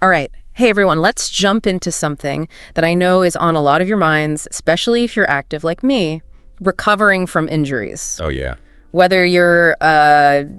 All right. Hey, everyone, let's jump into something that I know is on a lot of your minds, especially if you're active like me, recovering from injuries. Oh, yeah. Whether you're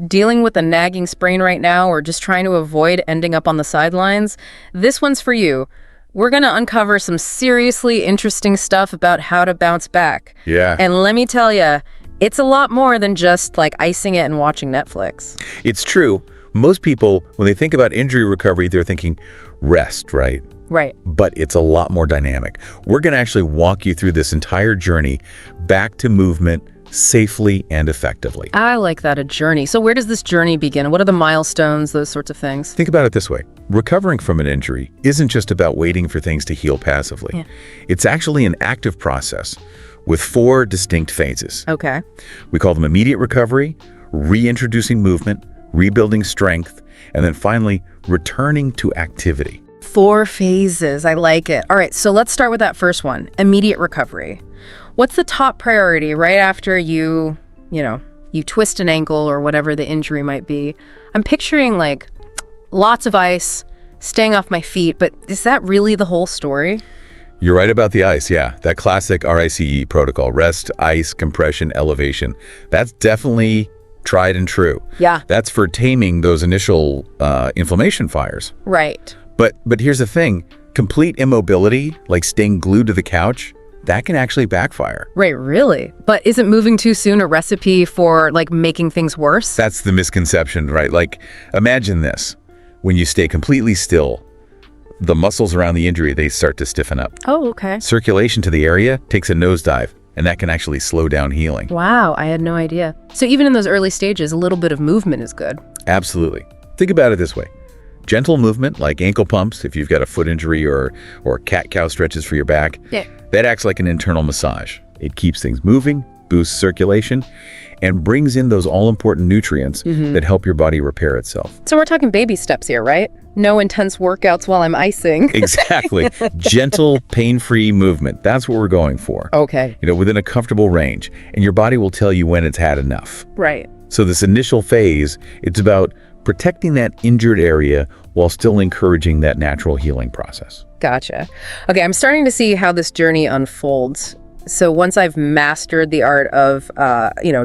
dealing with a nagging sprain right now or just trying to avoid ending up on the sidelines, this one's for you. We're going to uncover some seriously interesting stuff about how to bounce back. Yeah. And let me tell you, it's a lot more than just like icing it and watching Netflix. It's true. Most people, when they think about injury recovery, they're thinking rest, right? Right. But it's a lot more dynamic. We're going to actually walk you through this entire journey back to movement safely and effectively. I like that, a journey. So where does this journey begin? What are the milestones, those sorts of things? Think about it this way. Recovering from an injury isn't just about waiting for things to heal passively. Yeah. It's actually an active process with 4 distinct phases. Okay. We call them immediate recovery, reintroducing movement, rebuilding strength, and then finally returning to activity. 4 phases. I like it. All right, so let's start with that first one, immediate recovery. What's the top priority right after you twist an ankle or whatever the injury might be? I'm picturing like lots of ice, staying off my feet, but is that really the whole story? You're right about the ice, yeah. That classic RICE protocol, rest, ice, compression, elevation. That's definitely tried and true. Yeah. That's for taming those initial inflammation fires. Right. But here's the thing, complete immobility, like staying glued to the couch, that can actually backfire. Right, really? But isn't moving too soon a recipe for like making things worse? That's the misconception, right? Like, imagine this. When you stay completely still, the muscles around the injury, they start to stiffen up. Oh, okay. Circulation to the area takes a nosedive, and that can actually slow down healing. Wow, I had no idea. So even in those early stages, a little bit of movement is good. Absolutely. Think about it this way. Gentle movement, like ankle pumps, if you've got a foot injury, or cat-cow stretches for your back, Yeah. that acts like an internal massage. It keeps things moving, boosts circulation, and brings in those all-important nutrients that help your body repair itself. So we're talking baby steps here, right? No intense workouts while I'm icing. Exactly. Gentle, pain-free movement. That's what we're going for. Okay. Within a comfortable range. And your body will tell you when it's had enough. Right. So this initial phase, it's about protecting that injured area while still encouraging that natural healing process. Gotcha. Okay, I'm starting to see how this journey unfolds. So once I've mastered the art of,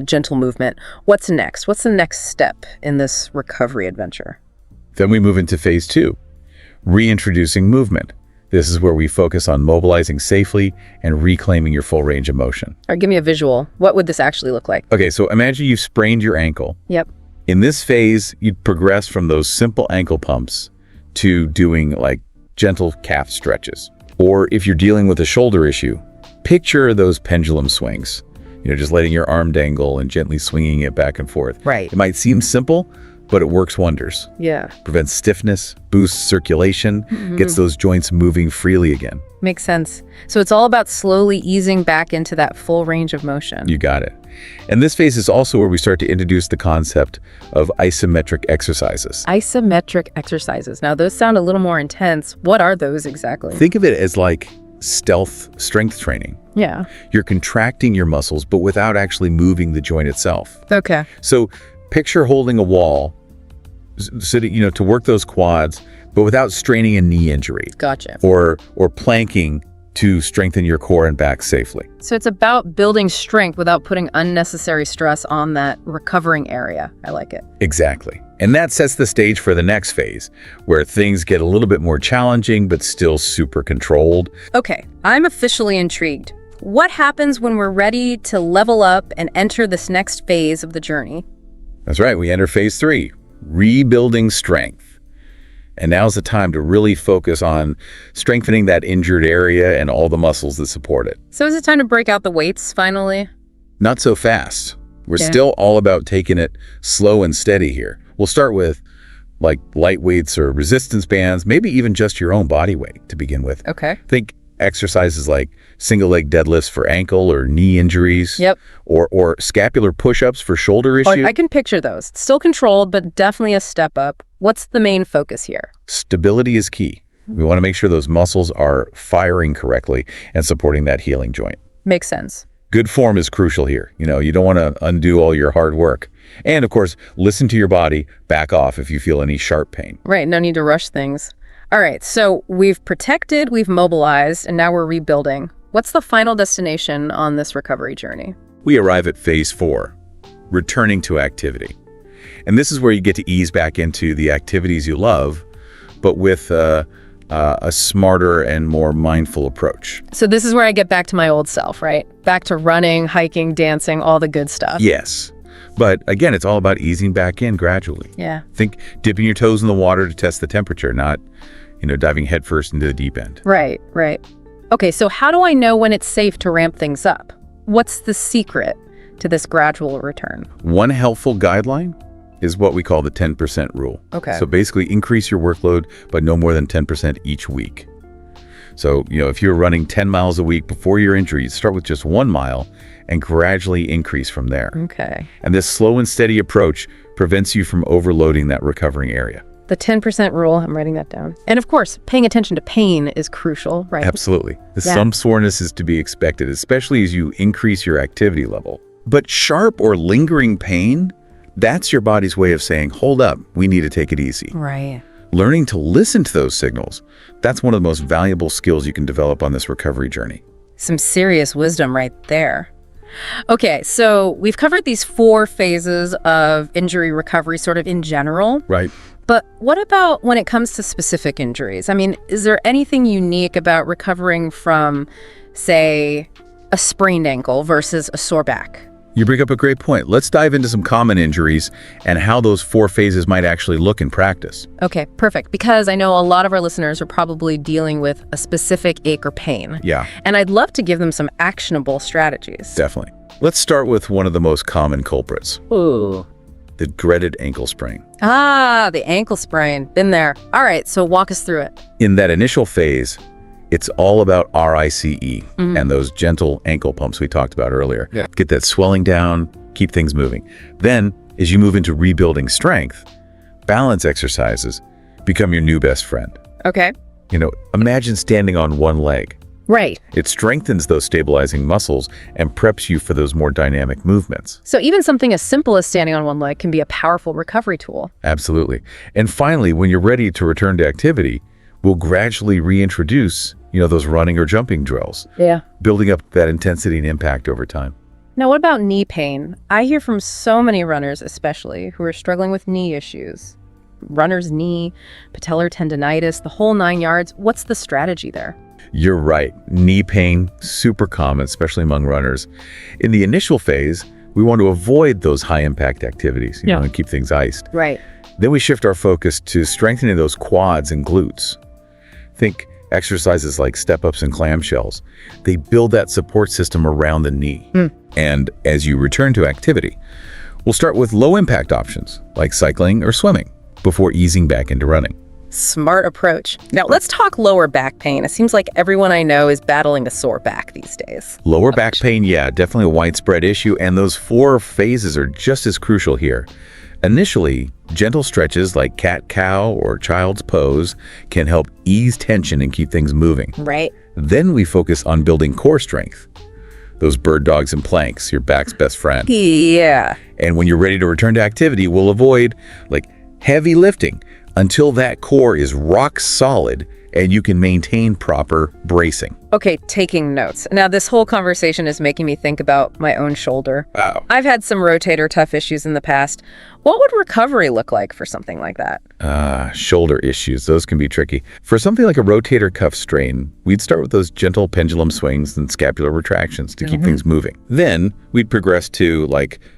gentle movement, what's next? What's the next step in this recovery adventure? Then we move into phase 2, reintroducing movement. This is where we focus on mobilizing safely and reclaiming your full range of motion. All right, give me a visual. What would this actually look like? Okay, so imagine you've sprained your ankle. Yep. In this phase, you'd progress from those simple ankle pumps to doing like gentle calf stretches. Or if you're dealing with a shoulder issue, picture those pendulum swings. Just letting your arm dangle and gently swinging it back and forth. Right. It might seem simple, but it works wonders. Yeah. Prevents stiffness, boosts circulation, gets those joints moving freely again. Makes sense. So it's all about slowly easing back into that full range of motion. You got it. And this phase is also where we start to introduce the concept of isometric exercises. Isometric exercises. Now, those sound a little more intense. What are those exactly? Think of it as like stealth strength training. Yeah. You're contracting your muscles, but without actually moving the joint itself. Okay. So picture holding a wall, sitting, to work those quads, but without straining a knee injury. Gotcha. Or planking to strengthen your core and back safely. So it's about building strength without putting unnecessary stress on that recovering area. I like it. Exactly. And that sets the stage for the next phase, where things get a little bit more challenging, but still super controlled. Okay, I'm officially intrigued. What happens when we're ready to level up and enter this next phase of the journey? That's right. We enter phase 3, rebuilding strength. And now's the time to really focus on strengthening that injured area and all the muscles that support it. So is it time to break out the weights finally? Not so fast. We're still all about taking it slow and steady here. We'll start with like light weights or resistance bands, maybe even just your own body weight to begin with. Okay. Think exercises like single leg deadlifts for ankle or knee injuries. Yep. Or scapular push-ups for shoulder issues. I can picture those. Still controlled, but definitely a step up. What's the main focus here? Stability is key. We want to make sure those muscles are firing correctly and supporting that healing joint. Makes sense. Good form is crucial here. You don't want to undo all your hard work. And of course, listen to your body, back off if you feel any sharp pain. Right, no need to rush things. All right, so we've protected, we've mobilized, and now we're rebuilding. What's the final destination on this recovery journey? We arrive at phase 4, returning to activity. And this is where you get to ease back into the activities you love, but with a smarter and more mindful approach. So this is where I get back to my old self, right? Back to running, hiking, dancing, all the good stuff. Yes. But again, it's all about easing back in gradually. Yeah. Think dipping your toes in the water to test the temperature, not, diving headfirst into the deep end. Right, right. Okay, so how do I know when it's safe to ramp things up? What's the secret to this gradual return? One helpful guideline is what we call the 10% rule. Okay. So basically increase your workload, but no more than 10% each week. So, if you're running 10 miles a week before your injury, start with just 1 mile and gradually increase from there. Okay. And this slow and steady approach prevents you from overloading that recovering area. The 10% rule, I'm writing that down. And of course, paying attention to pain is crucial, right? Absolutely. Yeah. Some soreness is to be expected, especially as you increase your activity level. But sharp or lingering pain, that's your body's way of saying, hold up, we need to take it easy. Right. Learning to listen to those signals, that's one of the most valuable skills you can develop on this recovery journey. Some serious wisdom right there. Okay, so we've covered these 4 phases of injury recovery sort of in general. Right. But what about when it comes to specific injuries? I mean, is there anything unique about recovering from, say, a sprained ankle versus a sore back? You bring up a great point. Let's dive into some common injuries and how those 4 phases might actually look in practice. Okay, perfect. Because I know a lot of our listeners are probably dealing with a specific ache or pain. Yeah. And I'd love to give them some actionable strategies. Definitely. Let's start with one of the most common culprits. Ooh. The dreaded ankle sprain. Ah, the ankle sprain. Been there. All right, so walk us through it. In that initial phase, it's all about RICE and those gentle ankle pumps we talked about earlier. Yeah. Get that swelling down, keep things moving. Then, as you move into rebuilding strength, balance exercises become your new best friend. Okay. Imagine standing on one leg. Right. It strengthens those stabilizing muscles and preps you for those more dynamic movements. So even something as simple as standing on one leg can be a powerful recovery tool. Absolutely. And finally, when you're ready to return to activity, we'll gradually reintroduce, those running or jumping drills, Yeah. building up that intensity and impact over time. Now, what about knee pain? I hear from so many runners, especially, who are struggling with knee issues. Runner's knee, patellar tendonitis, the whole 9 yards. What's the strategy there? You're right. Knee pain, super common, especially among runners. In the initial phase, we want to avoid those high-impact activities, and keep things iced. Right. Then we shift our focus to strengthening those quads and glutes. Think exercises like step-ups and clamshells. They build that support system around the knee. And as you return to activity, we'll start with low-impact options like cycling or swimming before easing back into running. Smart approach. Now, let's talk lower back pain. It seems like everyone I know is battling a sore back these days. Lower back pain, yeah, definitely a widespread issue, and those 4 phases are just as crucial here. Initially, gentle stretches like cat-cow or child's pose can help ease tension and keep things moving. Right. Then we focus on building core strength. Those bird dogs and planks, your back's best friend. Yeah. And when you're ready to return to activity, we'll avoid heavy lifting until that core is rock solid and you can maintain proper bracing. Okay, taking notes. Now, this whole conversation is making me think about my own shoulder. Wow. I've had some rotator cuff issues in the past. What would recovery look like for something like that? Shoulder issues, those can be tricky. For something like a rotator cuff strain, we'd start with those gentle pendulum swings and scapular retractions to keep things moving. Then we'd progress to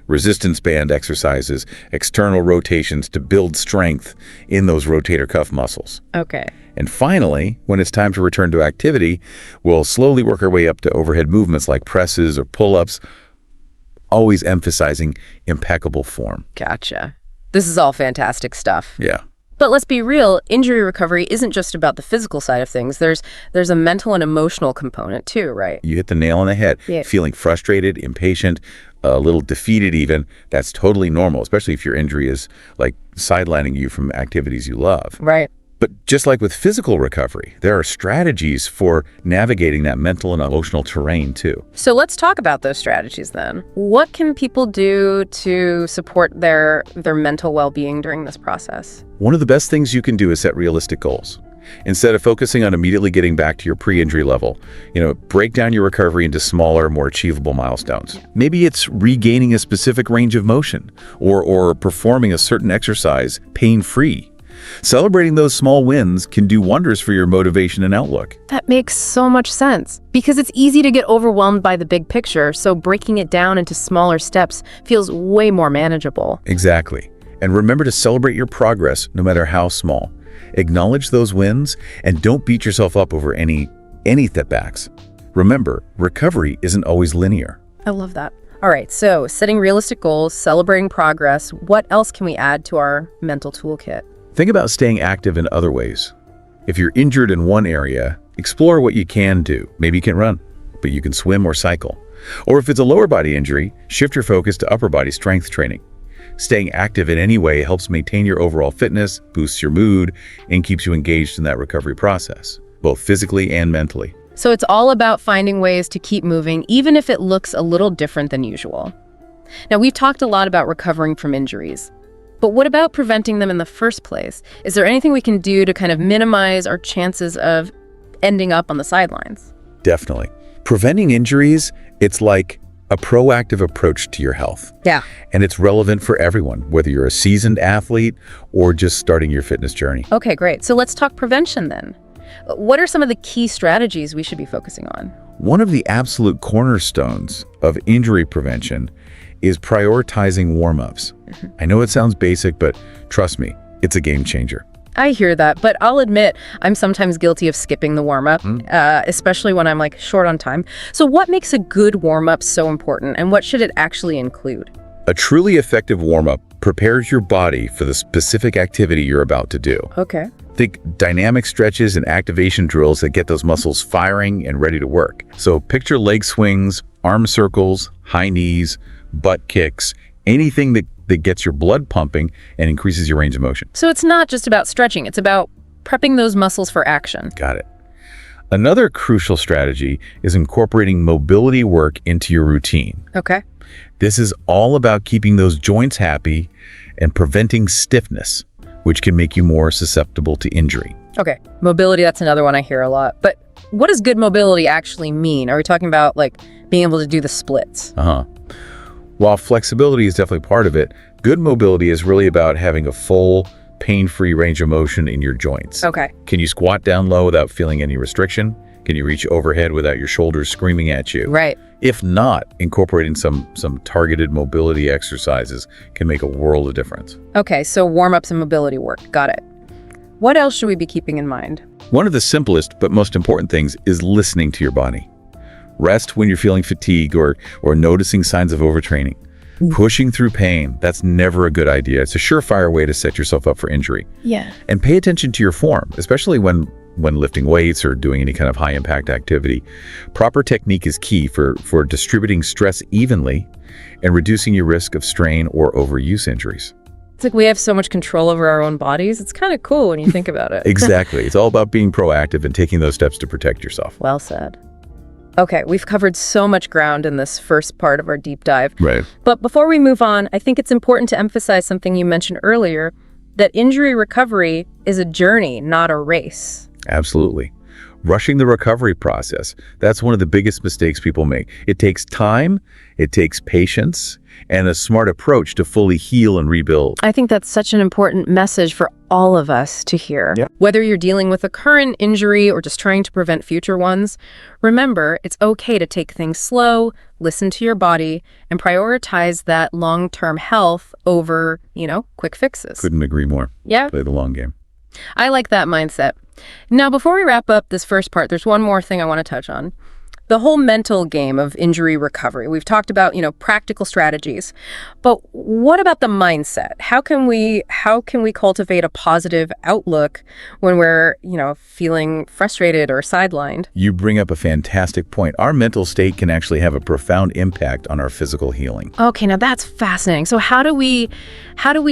resistance band exercises, external rotations to build strength in those rotator cuff muscles. Okay. And finally, when it's time to return to activity, we'll slowly work our way up to overhead movements like presses or pull-ups, always emphasizing impeccable form. Gotcha. This is all fantastic stuff. Yeah. But let's be real, injury recovery isn't just about the physical side of things. There's a mental and emotional component too, right? You hit the nail on the head. Yeah. Feeling frustrated, impatient, a little defeated even, that's totally normal, especially if your injury is sidelining you from activities you love. Right. But just like with physical recovery, there are strategies for navigating that mental and emotional terrain too. So let's talk about those strategies then. What can people do to support their mental well-being during this process? One of the best things you can do is set realistic goals. Instead of focusing on immediately getting back to your pre-injury level, break down your recovery into smaller, more achievable milestones. Maybe it's regaining a specific range of motion or performing a certain exercise pain-free. Celebrating those small wins can do wonders for your motivation and outlook. That makes so much sense because it's easy to get overwhelmed by the big picture, so breaking it down into smaller steps feels way more manageable. Exactly. And remember to celebrate your progress, no matter how small. Acknowledge those wins and don't beat yourself up over any setbacks. Remember, recovery isn't always linear. I love that. All right, so setting realistic goals, celebrating progress, what else can we add to our mental toolkit? Think about staying active in other ways. If you're injured in one area, explore what you can do. Maybe you can't run, but you can swim or cycle. Or if it's a lower body injury, shift your focus to upper body strength training. Staying active in any way helps maintain your overall fitness, boosts your mood, and keeps you engaged in that recovery process, both physically and mentally. So it's all about finding ways to keep moving, even if it looks a little different than usual. Now, we've talked a lot about recovering from injuries. But what about preventing them in the first place? Is there anything we can do to kind of minimize our chances of ending up on the sidelines? Definitely. Preventing injuries, it's like a proactive approach to your health. Yeah. And it's relevant for everyone, whether you're a seasoned athlete or just starting your fitness journey. Okay, great. So let's talk prevention then. What are some of the key strategies we should be focusing on? One of the absolute cornerstones of injury prevention is prioritizing warm-ups. I know it sounds basic, but trust me, it's a game changer. I hear that, but I'll admit I'm sometimes guilty of skipping the warm-up, especially when I'm short on time. So what makes a good warm-up so important, and what should it actually include? A truly effective warm-up prepares your body for the specific activity you're about to do. Okay. Think dynamic stretches and activation drills that get those muscles firing and ready to work. So picture leg swings, arm circles, high knees, butt kicks, anything that gets your blood pumping and increases your range of motion. So it's not just about stretching, it's about prepping those muscles for action. Got it. Another crucial strategy is incorporating mobility work into your routine. Okay. This is all about keeping those joints happy and preventing stiffness, which can make you more susceptible to injury. Okay, mobility, that's another one I hear a lot. But what does good mobility actually mean? Are we talking about being able to do the splits? While flexibility is definitely part of it, good mobility is really about having a full, pain-free range of motion in your joints. Okay. Can you squat down low without feeling any restriction? Can you reach overhead without your shoulders screaming at you? Right. If not, incorporating some targeted mobility exercises can make a world of difference. Okay, so warm-ups and mobility work. Got it. What else should we be keeping in mind? One of the simplest but most important things is listening to your body. Rest when you're feeling fatigue or noticing signs of overtraining. Pushing through pain, that's never a good idea. It's a surefire way to set yourself up for injury. Yeah. And pay attention to your form, especially when lifting weights or doing any kind of high-impact activity. Proper technique is key for distributing stress evenly and reducing your risk of strain or overuse injuries. It's like we have so much control over our own bodies. It's kind of cool when you think about it. Exactly. It's all about being proactive and taking those steps to protect yourself. Well said. Okay, we've covered so much ground in this first part of our deep dive. Right. But before we move on, I think it's important to emphasize something you mentioned earlier, that injury recovery is a journey, not a race. Absolutely. Rushing the recovery process, that's one of the biggest mistakes people make. It takes time, it takes patience, and a smart approach to fully heal and rebuild. I think that's such an important message for all of us to hear. Yeah. Whether you're dealing with a current injury or just trying to prevent future ones, remember, it's okay to take things slow, listen to your body, and prioritize that long-term health over, quick fixes. Couldn't agree more. Yeah. Play the long game. I like that mindset. Now, before we wrap up this first part, there's one more thing I want to touch on. The whole mental game of injury recovery. We've talked about, practical strategies. But what about the mindset? How can we cultivate a positive outlook when we're, feeling frustrated or sidelined? You bring up a fantastic point. Our mental state can actually have a profound impact on our physical healing. Okay, now that's fascinating. So how do we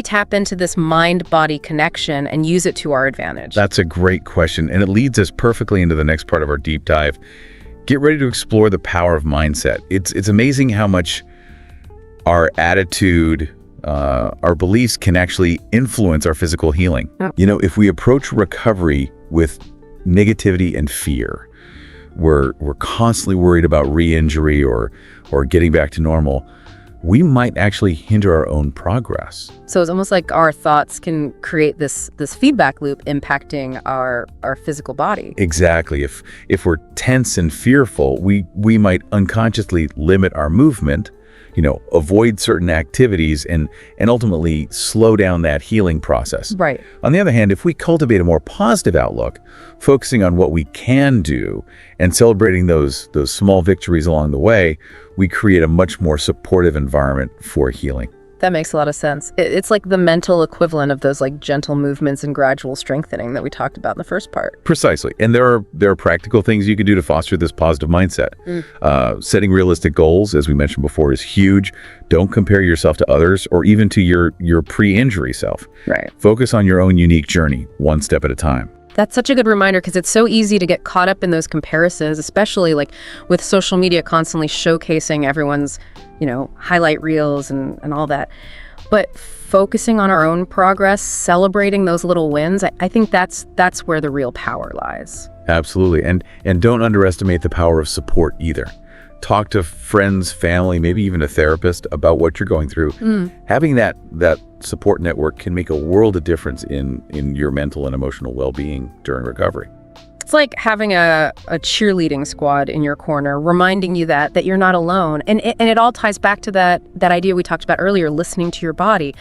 tap into this mind-body connection and use it to our advantage? That's a great question, and it leads us perfectly into the next part of our deep dive. Get ready to explore the power of mindset. It's amazing how much our attitude, our beliefs can actually influence our physical healing. Oh. If we approach recovery with negativity and fear, we're constantly worried about re-injury or getting back to normal, we might actually hinder our own progress. So it's almost like our thoughts can create this feedback loop impacting our physical body. Exactly. If we're tense and fearful, we might unconsciously limit our movement, avoid certain activities and ultimately slow down that healing process. Right. On the other hand, if we cultivate a more positive outlook, focusing on what we can do and celebrating those small victories along the way, we create a much more supportive environment for healing. That makes a lot of sense. It's like the mental equivalent of those like gentle movements and gradual strengthening that we talked about in the first part. Precisely. And there are practical things you can do to foster this positive mindset. Setting realistic goals, as we mentioned before, is huge. Don't compare yourself to others or even to your pre-injury self. Right. Focus on your own unique journey, one step at a time. That's such a good reminder because it's so easy to get caught up in those comparisons, especially like with social media constantly showcasing everyone's, highlight reels and all that. But focusing on our own progress, celebrating those little wins, I think that's where the real power lies. Absolutely. And don't underestimate the power of support either. Talk to friends, family, maybe even a therapist about what you're going through. Having that support network can make a world of difference in your mental and emotional well-being during recovery. It's like having a cheerleading squad in your corner, reminding you that you're not alone. And it all ties back to that idea we talked about earlier, listening to your body.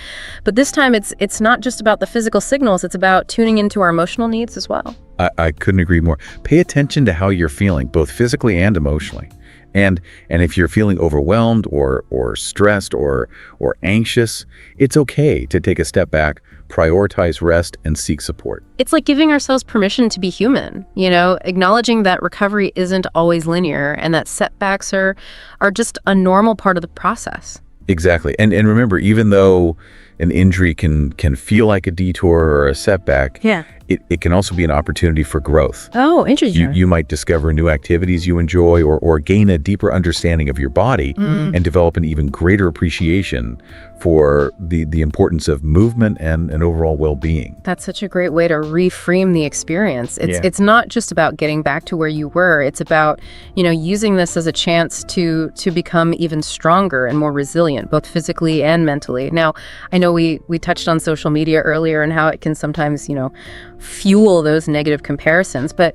But this time it's not just about the physical signals, it's about tuning into our emotional needs as well. I couldn't agree more. Pay attention to how you're feeling, both physically and emotionally. And if you're feeling overwhelmed or stressed or anxious, it's okay to take a step back, prioritize rest, and seek support. It's like giving ourselves permission to be human, acknowledging that recovery isn't always linear and that setbacks are just a normal part of the process. Exactly. And remember, even though an injury can feel like a detour or a setback, it can also be an opportunity for growth. Oh, interesting. You might discover new activities you enjoy or gain a deeper understanding of your body and develop an even greater appreciation for the importance of movement and overall well-being. That's such a great way to reframe the experience. It's not just about getting back to where you were. It's about, using this as a chance to become even stronger and more resilient, both physically and mentally. Now, I know we touched on social media earlier and how it can sometimes, fuel those negative comparisons, but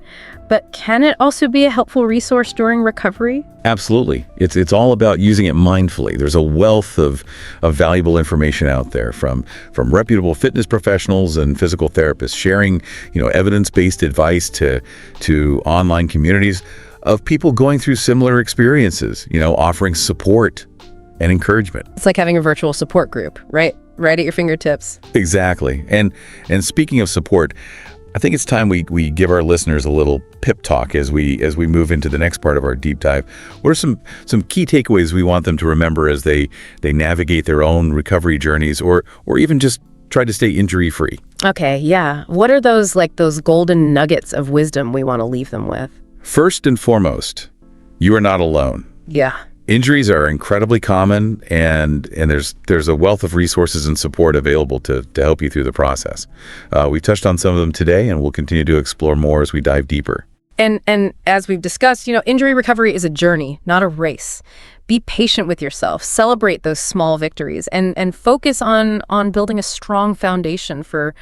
can it also be a helpful resource during recovery? Absolutely. It's all about using it mindfully. There's a wealth of valuable information out there from reputable fitness professionals and physical therapists sharing, evidence-based advice to online communities of people going through similar experiences, offering support and encouragement. It's like having a virtual support group, right at your fingertips. Exactly. And speaking of support, I think it's time we give our listeners a little pep talk as we move into the next part of our deep dive. What are some key takeaways we want them to remember as they navigate their own recovery journeys or even just try to stay injury-free? Okay, yeah. What are those golden nuggets of wisdom we want to leave them with? First and foremost, you are not alone. Yeah. Injuries are incredibly common, and there's a wealth of resources and support available to help you through the process. We've touched on some of them today, and we'll continue to explore more as we dive deeper. And as we've discussed, injury recovery is a journey, not a race. Be patient with yourself, celebrate those small victories, and focus on building a strong foundation for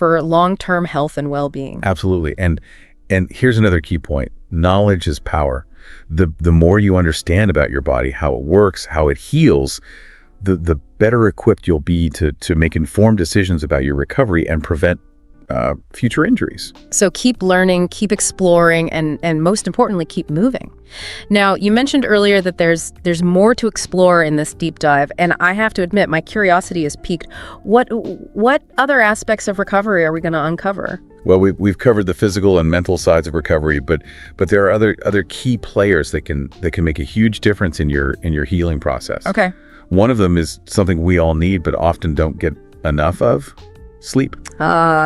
long-term health and well-being. Absolutely. And here's another key point. Knowledge is power. The more you understand about your body, how it works, how it heals, the better equipped you'll be to make informed decisions about your recovery and prevent future injuries. So keep learning, keep exploring, and most importantly, keep moving. Now, you mentioned earlier that there's more to explore in this deep dive, and I have to admit, my curiosity is piqued. What other aspects of recovery are we going to uncover? Well, we've covered the physical and mental sides of recovery, but there are other key players that can make a huge difference in your healing process. Okay. One of them is something we all need, but often don't get enough of: Sleep.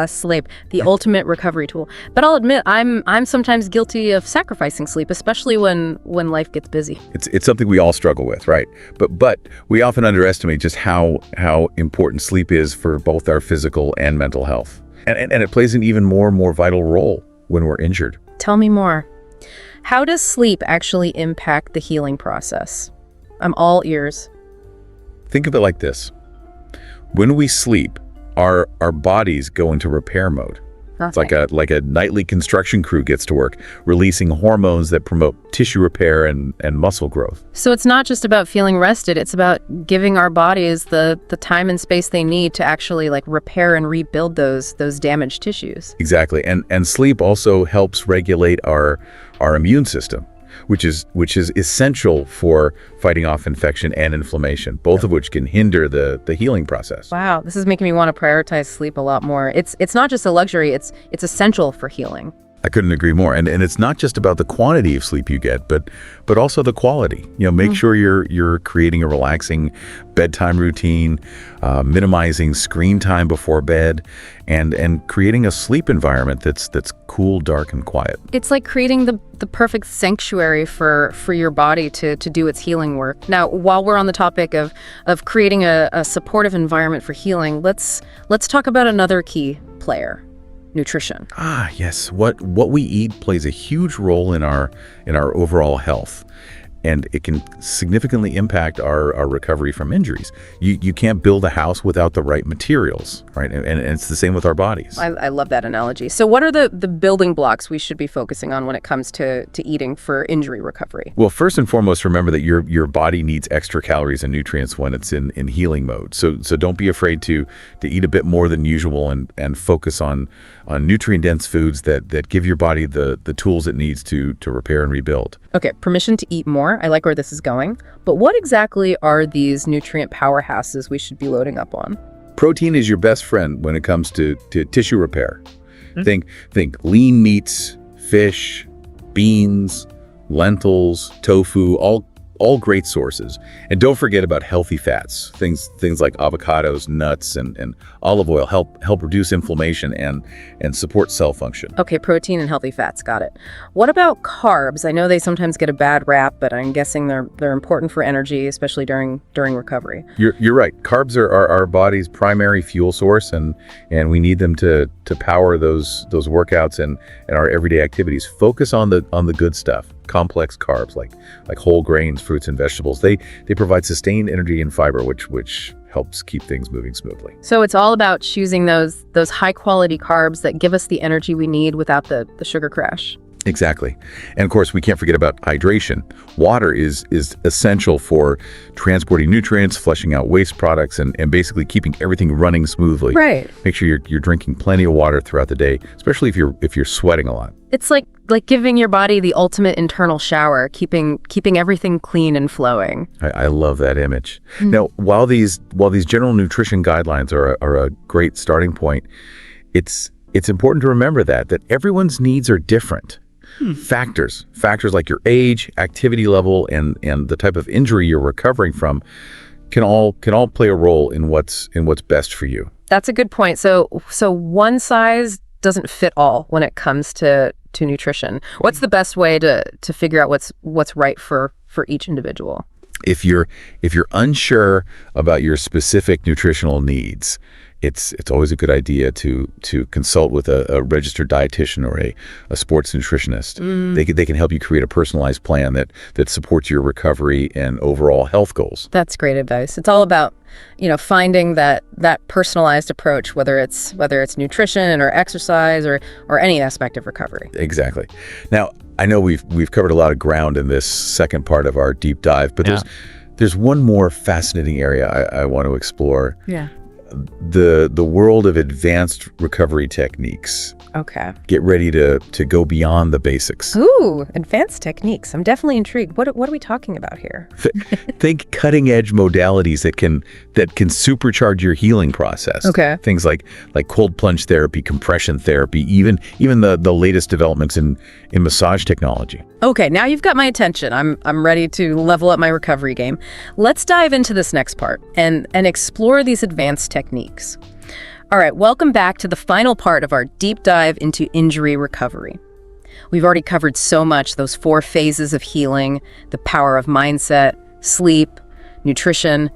Sleep, the ultimate recovery tool. But I'll admit, I'm sometimes guilty of sacrificing sleep, especially when life gets busy. It's something we all struggle with, right? But we often underestimate just how important sleep is for both our physical and mental health. And it plays an even more vital role when we're injured. Tell me more. How does sleep actually impact the healing process? I'm all ears. Think of it like this. When we sleep, our bodies go into repair mode. It's like a nightly construction crew gets to work, releasing hormones that promote tissue repair and muscle growth. So it's not just about feeling rested, it's about giving our bodies the time and space they need to actually like repair and rebuild those damaged tissues. Exactly. And sleep also helps regulate our immune system, which is essential for fighting off infection and inflammation, both of which can hinder the healing process. Wow, this is making me want to prioritize sleep a lot more. It's not just a luxury, it's essential for healing. I couldn't agree more. And it's not just about the quantity of sleep you get, but also the quality. Make sure you're creating a relaxing bedtime routine, minimizing screen time before bed, and creating a sleep environment that's cool, dark, and quiet. It's like creating the perfect sanctuary for your body to do its healing work. Now, while we're on the topic of creating a supportive environment for healing, let's talk about another key player. Nutrition. Yes. What we eat plays a huge role in our overall health, and it can significantly impact our recovery from injuries. You can't build a house without the right materials, right? And it's the same with our bodies. I love that analogy. So what are the building blocks we should be focusing on when it comes to eating for injury recovery? Well, first and foremost, remember that your body needs extra calories and nutrients when it's in healing mode. So don't be afraid to eat a bit more than usual and focus on nutrient-dense foods that give your body the tools it needs to repair and rebuild. Okay, permission to eat more. I like where this is going. But what exactly are these nutrient powerhouses we should be loading up on? Protein is your best friend when it comes to tissue repair. Think lean meats, fish, beans, lentils, tofu, all great sources. And don't forget about healthy fats. Things like avocados, nuts, and olive oil help reduce inflammation and support cell function. Okay, protein and healthy fats, got it. What about carbs? I know they sometimes get a bad rap, but I'm guessing they're important for energy, especially during recovery. You're right. Carbs are our body's primary fuel source, and we need them to power those workouts and our everyday activities. Focus on the good stuff. Complex carbs like whole grains, fruits, and vegetables. They provide sustained energy and fiber, which helps keep things moving smoothly. So it's all about choosing those high quality carbs that give us the energy we need without the sugar crash. Exactly. And of course, we can't forget about hydration. Water is essential for transporting nutrients, flushing out waste products, and basically keeping everything running smoothly. Right. Make sure you're drinking plenty of water throughout the day, especially if you're sweating a lot. It's like giving your body the ultimate internal shower, keeping everything clean and flowing. I love that image. Now, while these general nutrition guidelines are a great starting point, it's important to remember that everyone's needs are different. Factors like your age, activity level, and the type of injury you're recovering from can all play a role in what's best for you. That's a good point. So one size doesn't fit all when it comes to nutrition. What's the best way to figure out what's right for each individual? If you're unsure about your specific nutritional needs, it's always a good idea to consult with a registered dietitian or a sports nutritionist. They can help you create a personalized plan that supports your recovery and overall health goals. That's great advice. It's all about finding that personalized approach, whether it's nutrition or exercise or any aspect of recovery. Exactly. Now, I know we've covered a lot of ground in this second part of our deep dive, but there's one more fascinating area I want to explore. Yeah. The world of advanced recovery techniques. Okay. Get ready to go beyond the basics. Ooh, advanced techniques. I'm definitely intrigued. What are we talking about here? Think cutting edge modalities that can supercharge your healing process. Okay. Things like cold plunge therapy, compression therapy, even the latest developments in massage technology. Okay, now you've got my attention. I'm ready to level up my recovery game. Let's dive into this next part and explore these advanced techniques. All right, welcome back to the final part of our deep dive into injury recovery. We've already covered so much, those 4 phases of healing, the power of mindset, sleep, nutrition.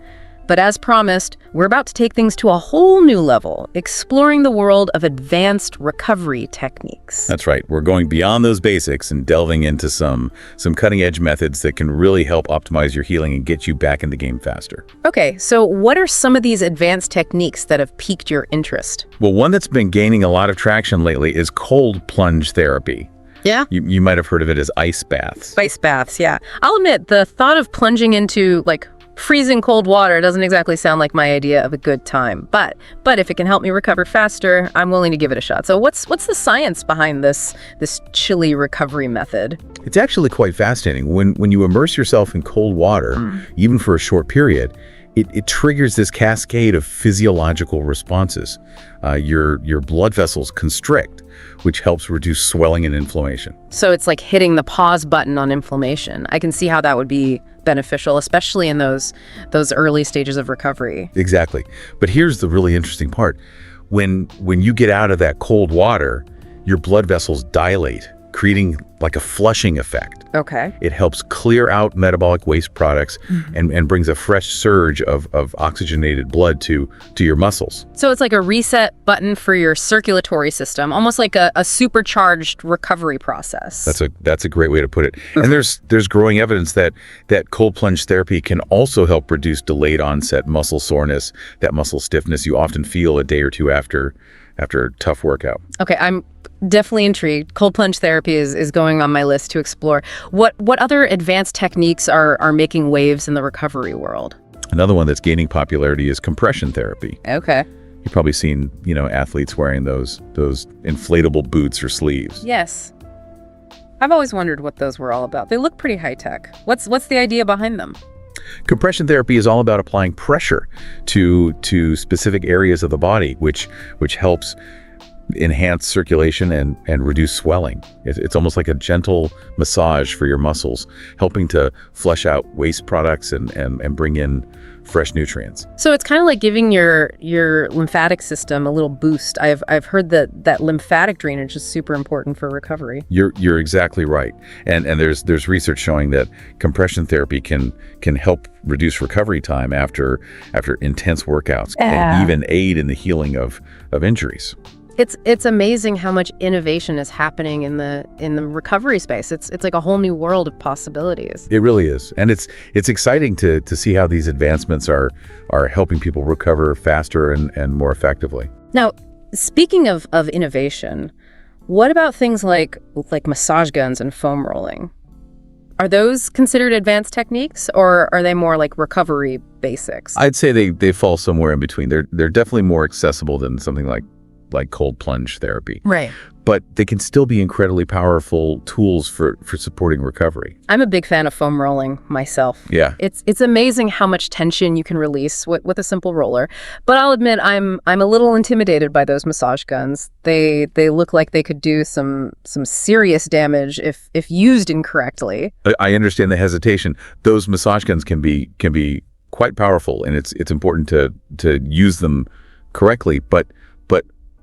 But as promised, we're about to take things to a whole new level, exploring the world of advanced recovery techniques. That's right. We're going beyond those basics and delving into some cutting-edge methods that can really help optimize your healing and get you back in the game faster. Okay, so what are some of these advanced techniques that have piqued your interest? Well, one that's been gaining a lot of traction lately is cold plunge therapy. Yeah? You might have heard of it as ice baths. Ice baths, yeah. I'll admit, the thought of plunging into, freezing cold water doesn't exactly sound like my idea of a good time. But if it can help me recover faster, I'm willing to give it a shot. So what's the science behind this chilly recovery method? It's actually quite fascinating. When you immerse yourself in cold water, even for a short period, it triggers this cascade of physiological responses. Your blood vessels constrict, which helps reduce swelling and inflammation. So it's like hitting the pause button on inflammation. I can see how that would be beneficial, especially in those early stages of recovery. Exactly. But here's the really interesting part. When you get out of that cold water, your blood vessels dilate, creating like a flushing effect. Okay. It helps clear out metabolic waste products and brings a fresh surge of oxygenated blood to your muscles. So it's like a reset button for your circulatory system, almost like a supercharged recovery process. That's a great way to put it. And there's growing evidence that cold plunge therapy can also help reduce delayed onset muscle soreness, that muscle stiffness you often feel a day or two after a tough workout. Okay, I'm definitely intrigued. Cold plunge therapy is going on my list to explore. What other advanced techniques are making waves in the recovery world? Another one that's gaining popularity is compression therapy. Okay. You've probably seen, athletes wearing those inflatable boots or sleeves. Yes. I've always wondered what those were all about. They look pretty high tech. What's the idea behind them? Compression therapy is all about applying pressure to specific areas of the body, which helps enhance circulation and reduce swelling. It's almost like a gentle massage for your muscles, helping to flush out waste products and bring in fresh nutrients. So it's kind of like giving your lymphatic system a little boost. I've heard that lymphatic drainage is super important for recovery. You're exactly right. And there's research showing that compression therapy can help reduce recovery time after intense workouts and even aid in the healing of injuries. It's amazing how much innovation is happening in the recovery space. It's like a whole new world of possibilities. It really is. And it's exciting to see how these advancements are helping people recover faster and more effectively. Now, speaking of innovation, what about things like massage guns and foam rolling? Are those considered advanced techniques, or are they more like recovery basics? I'd say they fall somewhere in between. They're definitely more accessible than something like cold plunge therapy. Right. But they can still be incredibly powerful tools for supporting recovery. I'm a big fan of foam rolling myself. Yeah. It's amazing how much tension you can release with a simple roller. But I'll admit I'm a little intimidated by those massage guns. They look like they could do some serious damage if used incorrectly. I understand the hesitation. Those massage guns can be quite powerful, and it's important to use them correctly, but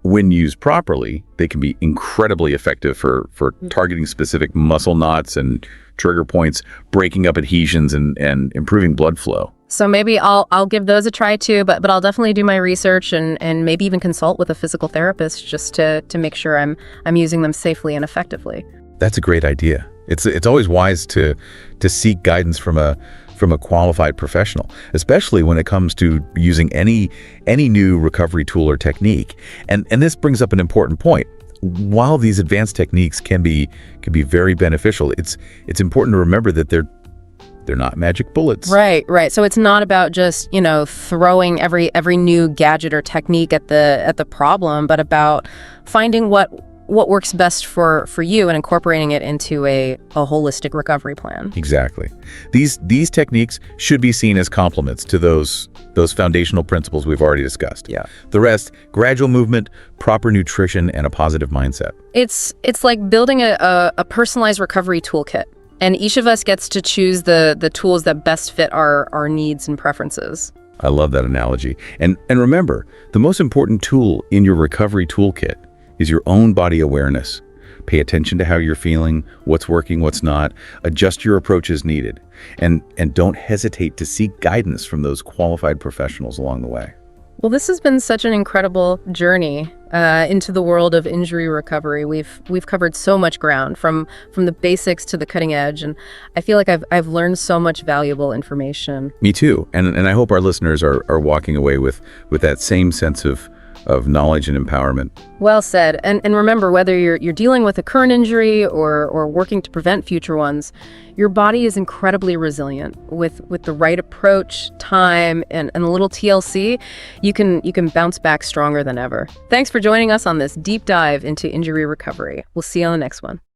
when used properly, they can be incredibly effective for targeting specific muscle knots and trigger points, breaking up adhesions and improving blood flow. So maybe I'll give those a try too, but I'll definitely do my research and maybe even consult with a physical therapist just to make sure I'm using them safely and effectively. That's a great idea. It's always wise to seek guidance from a qualified professional, especially when it comes to using any new recovery tool or technique. And this brings up an important point. While these advanced techniques can be very beneficial, it's important to remember that they're not magic bullets. Right. So it's not about just, throwing every new gadget or technique at the problem, but about finding what works best for you and incorporating it into a holistic recovery plan. Exactly. These techniques should be seen as complements to those foundational principles we've already discussed. Yeah. The rest, gradual movement, proper nutrition, and a positive mindset. It's like building a personalized recovery toolkit, and each of us gets to choose the tools that best fit our needs and preferences. I love that analogy. And remember, the most important tool in your recovery toolkit is your own body awareness. Pay attention to how you're feeling, what's working, what's not. Adjust your approach as needed. And don't hesitate to seek guidance from those qualified professionals along the way. Well, this has been such an incredible journey into the world of injury recovery. We've covered so much ground from the basics to the cutting edge, and I feel like I've learned so much valuable information. Me too. And I hope our listeners are walking away with that same sense of knowledge and empowerment. Well said. And remember, whether you're dealing with a current injury or working to prevent future ones, your body is incredibly resilient. With the right approach, time, and a little TLC, you can bounce back stronger than ever. Thanks for joining us on this deep dive into injury recovery. We'll see you on the next one.